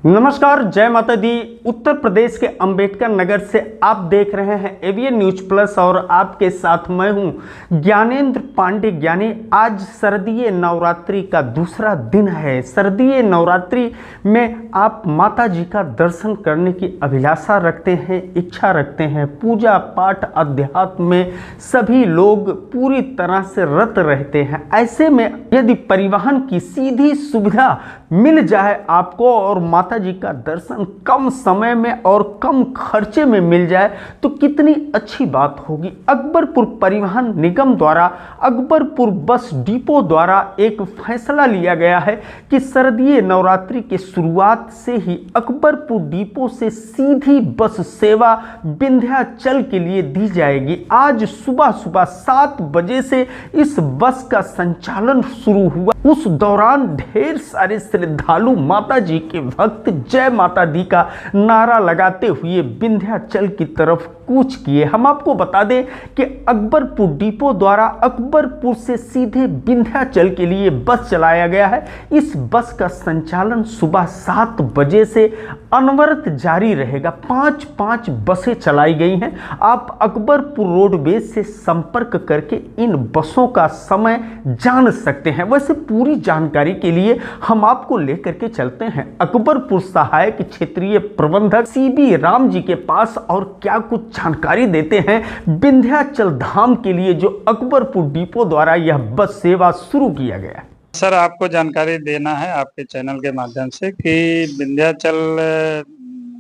नमस्कार, जय माता दी। उत्तर प्रदेश के अंबेडकर नगर से आप देख रहे हैं एवीएन न्यूज प्लस और आपके साथ मैं हूं ज्ञानेंद्र पांडे ज्ञानी। आज शारदीय नवरात्रि का दूसरा दिन है। शारदीय नवरात्रि में आप माता जी का दर्शन करने की अभिलाषा रखते हैं, इच्छा रखते हैं। पूजा पाठ अध्यात्म में सभी लोग पूरी तरह से रत रहते हैं। ऐसे में यदि परिवहन की सीधी सुविधा मिल जाए आपको और माता जी का दर्शन कम समय में और कम खर्चे में मिल जाए तो कितनी अच्छी बात होगी। अकबरपुर परिवहन निगम द्वारा अकबरपुर बस डिपो द्वारा एक फैसला लिया गया है कि शारदीय नवरात्रि के शुरुआत से ही अकबरपुर डिपो से सीधी बस सेवा विंध्याचल के लिए दी जाएगी। आज सुबह सुबह 7 बजे से इस बस का संचालन शुरू हुआ। उस दौरान ढेर सारे श्रद्धालु माता जी के भक्त जय माता दी का नारा लगाते हुए विंध्याचल की तरफ कूच किए। हम आपको बता दें कि अकबरपुर डिपो द्वारा अकबरपुर से सीधे विंध्याचल के लिए बस चलाया गया है। इस बस का संचालन सुबह 7 बजे से अनवरत जारी रहेगा। 5 बसें चलाई गई हैं। आप अकबरपुर रोडवेज से संपर्क करके इन बसों का समय जान सकते हैं। वैसे पूरी जानकारी के लिए हम आपको लेकर के चलते हैं अकबरपुर सहायक क्षेत्रीय प्रबंधक सीबी राम जी के पास और क्या कुछ जानकारी देते हैं विंध्याचल धाम के लिए जो अकबरपुर डिपो द्वारा यह बस सेवा शुरू किया गया है। सर, आपको जानकारी देना है आपके चैनल के माध्यम से कि विंध्याचल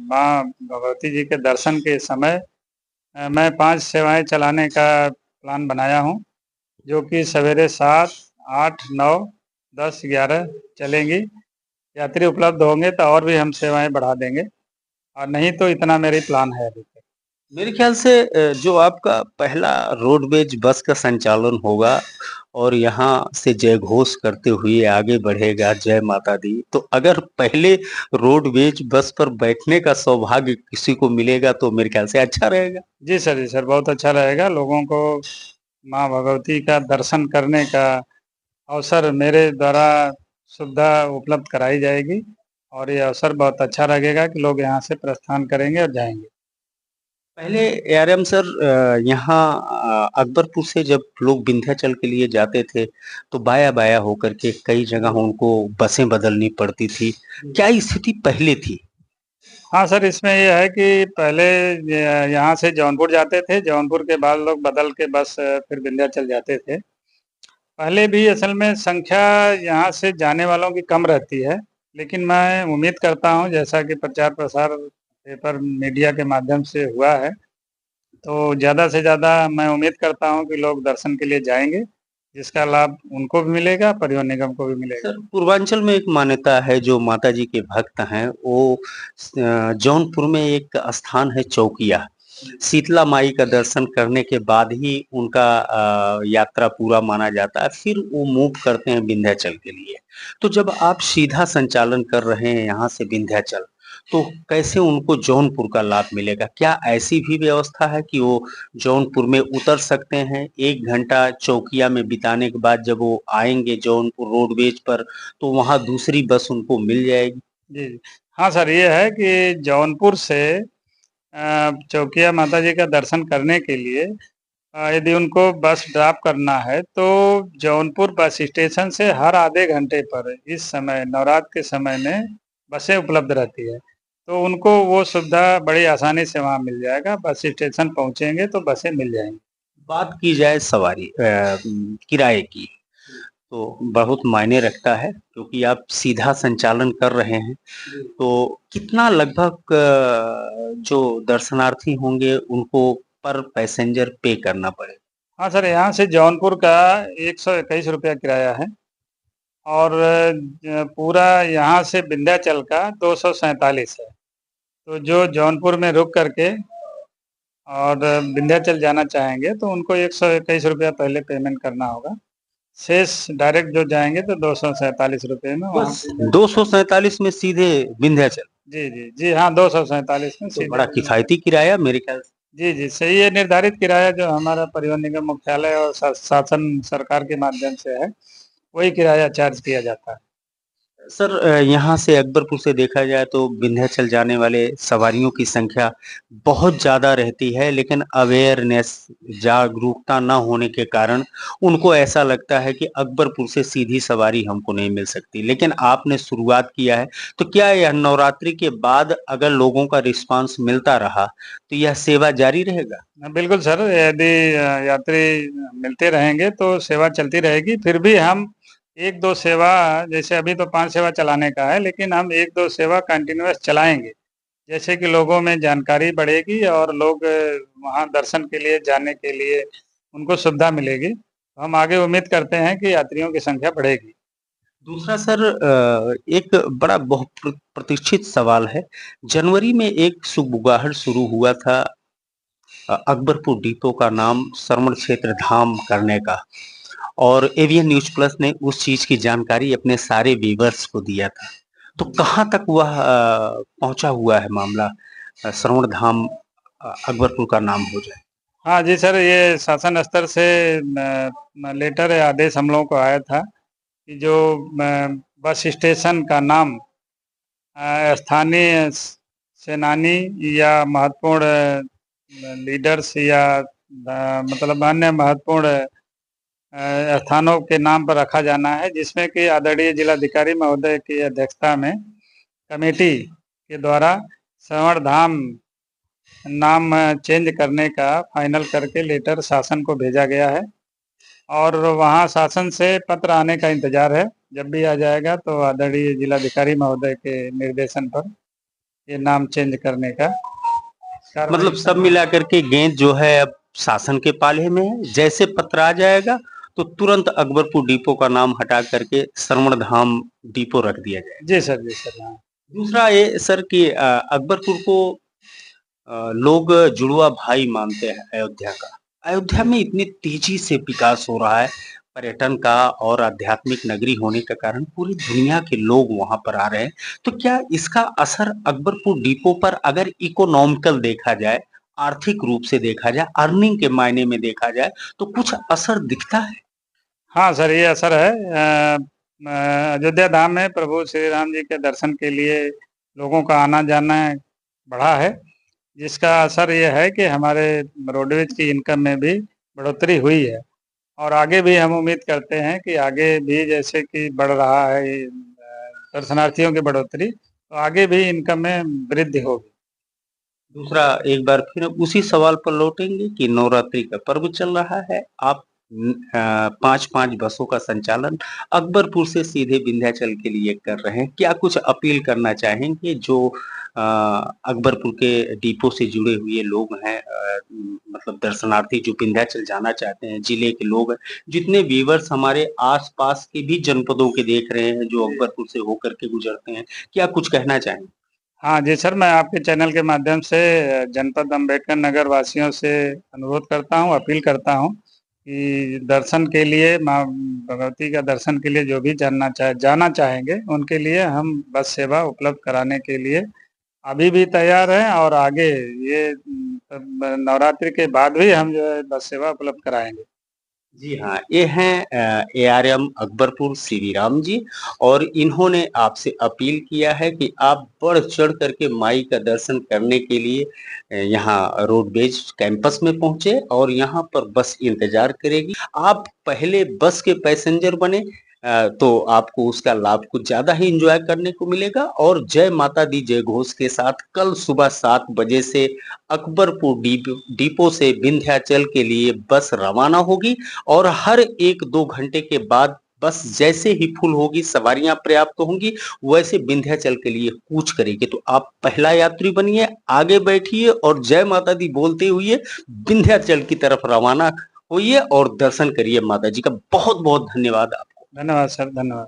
माँ भगवती जी के दर्शन के समय मैं 5 सेवाएं चलाने का प्लान बनाया हूं, जो कि सवेरे 7, 8, 9, 10, 11 चलेंगी। यात्री उपलब्ध होंगे तो और भी हम सेवाएं बढ़ा देंगे, और नहीं तो इतना मेरी प्लान है अभी तक। मेरे ख्याल से जो आपका पहला रोडवेज बस का संचालन होगा और यहाँ से जय घोष करते हुए आगे बढ़ेगा जय माता दी, तो अगर पहले रोडवेज बस पर बैठने का सौभाग्य किसी को मिलेगा तो मेरे ख्याल से अच्छा रहेगा। जी सर, बहुत अच्छा रहेगा। लोगों को माँ भगवती का दर्शन करने का अवसर मेरे द्वारा सुविधा उपलब्ध कराई जाएगी, और ये अवसर बहुत अच्छा लगेगा कि लोग यहाँ से प्रस्थान करेंगे और जाएंगे। पहले एआरएम सर, यहाँ अकबरपुर से जब लोग विंध्याचल के लिए जाते थे तो बाया बाया होकर के कई जगह उनको बसें बदलनी पड़ती थी। क्या स्थिति पहले थी? हाँ सर, इसमें यह है कि पहले यहाँ से जौनपुर जाते थे, जौनपुर के बाद लोग बदल के बस फिर विंध्याचल जाते थे। पहले भी असल में संख्या यहाँ से जाने वालों की कम रहती है, लेकिन मैं उम्मीद करता हूँ जैसा कि प्रचार प्रसार पेपर मीडिया के माध्यम से हुआ है, तो ज़्यादा से ज़्यादा मैं उम्मीद करता हूँ कि लोग दर्शन के लिए जाएंगे, जिसका लाभ उनको भी मिलेगा, परिवहन निगम को भी मिलेगा। सर, पूर्वांचल में एक मान्यता है, जो माता जी के भक्त हैं वो जौनपुर में एक स्थान है चौकिया, शीतला माई का दर्शन करने के बाद ही उनका यात्रा पूरा माना जाता है, फिर वो मूव करते हैं विंध्याचल के लिए। तो जब आप सीधा संचालन कर रहे हैं यहाँ से विंध्याचल, तो कैसे उनको जौनपुर का लाभ मिलेगा? क्या ऐसी भी व्यवस्था है कि वो जौनपुर में उतर सकते हैं, 1 घंटा चौकिया में बिताने के बाद जब वो आएंगे जौनपुर रोडवेज पर तो वहाँ दूसरी बस उनको मिल जाएगी? जी, हाँ सर, ये है कि जौनपुर से चौकिया माता जी का दर्शन करने के लिए यदि उनको बस ड्रॉप करना है तो जौनपुर बस स्टेशन से हर आधे घंटे पर इस समय नवरात्र के समय में बसें उपलब्ध रहती है, तो उनको वो सुविधा बड़ी आसानी से वहाँ मिल जाएगा। बस स्टेशन पहुँचेंगे तो बसें मिल जाएंगी। बात की जाए सवारी किराए की, तो बहुत मायने रखता है क्योंकि आप सीधा संचालन कर रहे हैं। तो कितना लगभग जो दर्शनार्थी होंगे उनको पर पैसेंजर पे करना पड़ेगा? हाँ सर, यहाँ से जौनपुर का 121 रुपया किराया है, और पूरा यहाँ से विंध्याचल का 247 है। तो जो जौनपुर में रुक करके और विंध्याचल जाना चाहेंगे तो उनको 121 रुपया पहले पेमेंट करना होगा। शेष डायरेक्ट जो जाएंगे तो 247 रुपये में वहाँ बस 247 में सीधे विंध्याचल? जी हाँ, 247 में तो सीधे बड़ा किफायती किराया मेरे ख्याल से। जी, सही है। निर्धारित किराया जो हमारा परिवहन निगम मुख्यालय और शासन सरकार के माध्यम से है, वही किराया चार्ज किया जाता है। सर यहाँ से अकबरपुर से देखा जाए तो विंध्याचल जाने वाले सवारियों की संख्या बहुत ज़्यादा रहती है, लेकिन अवेयरनेस, जागरूकता ना होने के कारण उनको ऐसा लगता है कि अकबरपुर से सीधी सवारी हमको नहीं मिल सकती। लेकिन आपने शुरुआत किया है, तो क्या यह नवरात्रि के बाद अगर लोगों का रिस्पांस मिलता रहा, तो यह सेवा जारी रहेगा? बिल्कुल सर, यदि यात्री मिलते रहेंगे तो सेवा चलती रहेगी। फिर भी हम 1-2 सेवा, जैसे अभी तो 5 सेवा चलाने का है, लेकिन हम 1-2 सेवा कंटिन्यूअस चलाएँगे। जैसे कि लोगों में जानकारी बढ़ेगी और लोग वहाँ दर्शन के लिए जाने के लिए उनको सुविधा मिलेगी। तो हम आगे उम्मीद करते हैं कि यात्रियों की संख्या बढ़ेगी। दूसरा सर एक बड़ा बहुप्रतीक्षित सवाल है। जनवरी में एक सुगबुगाहट शुरू हुआ था अकबरपुर डिपो का नाम श्रवण क्षेत्र धाम करने का, और एवीएन न्यूज़ प्लस ने उस चीज़ की जानकारी अपने सारे व्यूअर्स को दिया था। तो कहाँ तक वह पहुँचा हुआ है मामला, श्रवण धाम अकबरपुर का नाम हो जाए? हाँ जी सर, ये शासन स्तर से लेटर या आदेश हम लोगों को आया था कि जो बस स्टेशन का नाम स्थानीय सेनानी या महत्वपूर्ण लीडर्स या मतलब अन्य महत्वपूर्ण स्थानों के नाम पर रखा जाना है, जिसमें कि आदरणीय जिलाधिकारी महोदय की अध्यक्षता में कमेटी के द्वारा श्रवण धाम नाम चेंज करने का फाइनल करके लेटर शासन को भेजा गया है और वहाँ शासन से पत्र आने का इंतजार है। जब भी आ जाएगा तो आदरणीय जिलाधिकारी महोदय के निर्देशन पर ये नाम चेंज करने का मतलब सब मिला करके गेंद जो है अब शासन के पाले में है। जैसे पत्र आ जाएगा तो तुरंत अकबरपुर डिपो का नाम हटा करके श्रवण धाम डिपो रख दिया जाएगा। जी सर, जी सर। हाँ। दूसरा ये सर कि अकबरपुर को लोग जुड़वा भाई मानते हैं अयोध्या का। अयोध्या में इतनी तेजी से विकास हो रहा है पर्यटन का, और आध्यात्मिक नगरी होने के कारण पूरी दुनिया के लोग वहां पर आ रहे हैं। तो क्या इसका असर अकबरपुर डिपो पर अगर इकोनॉमिकल देखा जाए, आर्थिक रूप से देखा जाए, अर्निंग के मायने में देखा जाए, तो कुछ असर दिखता है? हाँ सर, ये असर है। अयोध्या धाम में प्रभु श्री राम जी के दर्शन के लिए लोगों का आना जाना बढ़ा है, जिसका असर ये है कि हमारे रोडवेज की इनकम में भी बढ़ोतरी हुई है और आगे भी हम उम्मीद करते हैं कि आगे भी जैसे कि बढ़ रहा है दर्शनार्थियों की बढ़ोतरी, तो आगे भी इनकम में वृद्धि होगी। दूसरा एक बार फिर उसी सवाल पर लौटेंगे कि नवरात्रि का पर्व चल रहा है, आप 5-5 बसों का संचालन अकबरपुर से सीधे विंध्याचल के लिए कर रहे हैं। क्या कुछ अपील करना चाहेंगे जो अकबरपुर के डिपो से जुड़े हुए लोग हैं, मतलब दर्शनार्थी जो विंध्याचल जाना चाहते हैं, जिले के लोग हैं, जितने व्यूअर्स हमारे आस-पास के भी जनपदों के देख रहे हैं जो अकबरपुर से होकर के गुजरते हैं, क्या कुछ कहना चाहेंगे? हाँ जी सर, मैं आपके चैनल के माध्यम से जनपद अम्बेडकर नगर वासियों से अनुरोध करता हूँ, अपील करता हूँ कि दर्शन के लिए, माँ भगवती का दर्शन के लिए जो भी जाना चाहेंगे, उनके लिए हम बस सेवा उपलब्ध कराने के लिए अभी भी तैयार हैं और आगे ये नवरात्रि के बाद भी हम जो है बस सेवा उपलब्ध कराएंगे। जी हाँ, ये हैं एआरएम अकबरपुर सीवी राम जी, और इन्होंने आपसे अपील किया है कि आप बढ़ चढ़ करके माई का दर्शन करने के लिए यहाँ रोडवेज कैंपस में पहुंचे, और यहाँ पर बस इंतजार करेगी। आप पहले बस के पैसेंजर बने तो आपको उसका लाभ कुछ ज्यादा ही एंजॉय करने को मिलेगा। और जय माता दी जय घोष के साथ कल सुबह 7 बजे से अकबरपुर डिपो से विंध्याचल के लिए बस रवाना होगी, और हर 1-2 घंटे के बाद बस जैसे ही फुल होगी, सवारियां पर्याप्त होंगी, वैसे विंध्याचल के लिए कूच करेगी। तो आप पहला यात्री बनिए, आगे बैठिए और जय माता दी बोलते हुए विंध्याचल की तरफ रवाना होइए और दर्शन करिए माता जी का। बहुत बहुत धन्यवाद आपको। धन्यवाद सर, धन्यवाद।